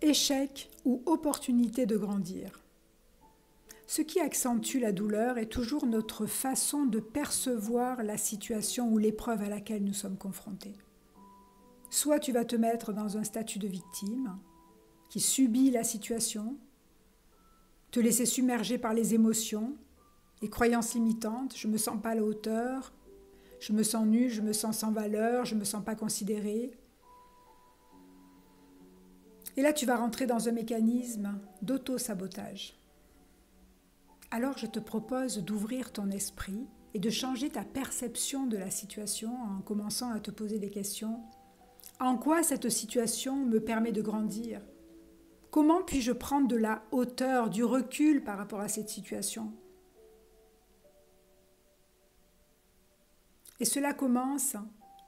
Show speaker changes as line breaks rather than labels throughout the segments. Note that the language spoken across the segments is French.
échec ou opportunité de grandir. Ce qui accentue la douleur est toujours notre façon de percevoir la situation ou l'épreuve à laquelle nous sommes confrontés. Soit tu vas te mettre dans un statut de victime, qui subit la situation, te laisser submerger par les émotions, les croyances limitantes, je ne me sens pas à la hauteur, je me sens nul, je me sens sans valeur, je ne me sens pas considéré. Et là, tu vas rentrer dans un mécanisme d'auto-sabotage. Alors, je te propose d'ouvrir ton esprit et de changer ta perception de la situation en commençant à te poser des questions. En quoi cette situation me permet de grandir ? Comment puis-je prendre de la hauteur, du recul par rapport à cette situation ? Et cela commence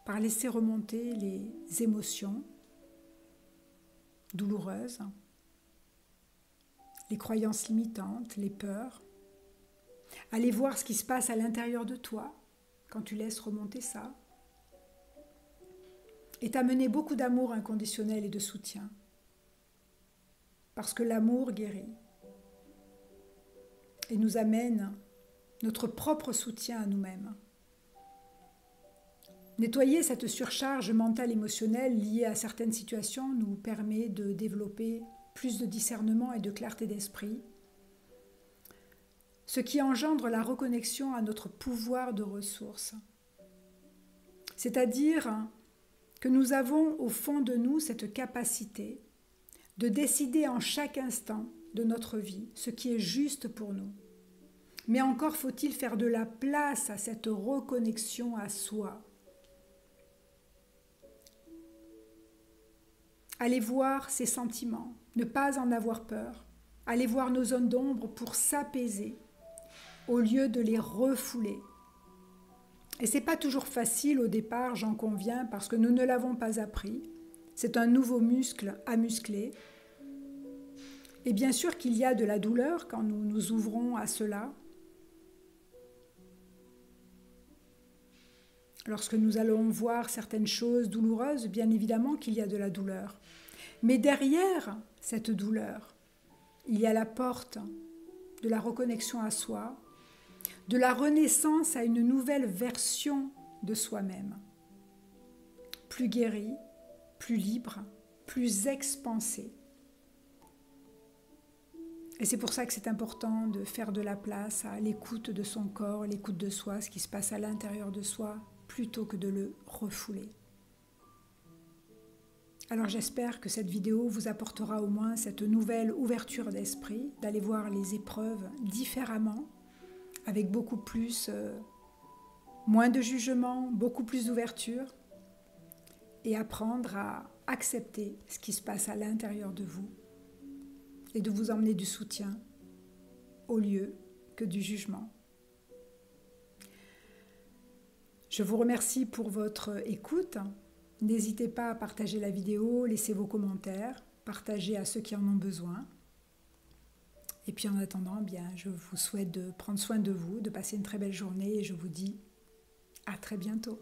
par laisser remonter les émotions douloureuses, les croyances limitantes, les peurs. Aller voir ce qui se passe à l'intérieur de toi quand tu laisses remonter ça. Et t'amener beaucoup d'amour inconditionnel et de soutien. Parce que l'amour guérit et nous amène notre propre soutien à nous-mêmes. Nettoyer cette surcharge mentale émotionnelle liée à certaines situations nous permet de développer plus de discernement et de clarté d'esprit, ce qui engendre la reconnexion à notre pouvoir de ressources. C'est-à-dire que nous avons au fond de nous cette capacité de décider en chaque instant de notre vie ce qui est juste pour nous. Mais encore faut-il faire de la place à cette reconnexion à soi. Aller voir ses sentiments, ne pas en avoir peur. Aller voir nos zones d'ombre pour s'apaiser au lieu de les refouler. Et ce n'est pas toujours facile au départ, j'en conviens, parce que nous ne l'avons pas appris. C'est un nouveau muscle à muscler. Et bien sûr qu'il y a de la douleur quand nous nous ouvrons à cela. Lorsque nous allons voir certaines choses douloureuses, bien évidemment qu'il y a de la douleur. Mais derrière cette douleur, il y a la porte de la reconnexion à soi, de la renaissance à une nouvelle version de soi-même. Plus guérie, plus libre, plus expansée. Et c'est pour ça que c'est important de faire de la place à l'écoute de son corps, l'écoute de soi, ce qui se passe à l'intérieur de soi, plutôt que de le refouler. Alors j'espère que cette vidéo vous apportera au moins cette nouvelle ouverture d'esprit, d'aller voir les épreuves différemment, avec beaucoup plus, moins de jugement, beaucoup plus d'ouverture, et apprendre à accepter ce qui se passe à l'intérieur de vous, et de vous emmener du soutien au lieu que du jugement. Je vous remercie pour votre écoute. N'hésitez pas à partager la vidéo, laissez vos commentaires, partagez à ceux qui en ont besoin. Et puis en attendant, bien, je vous souhaite de prendre soin de vous, de passer une très belle journée et je vous dis à très bientôt.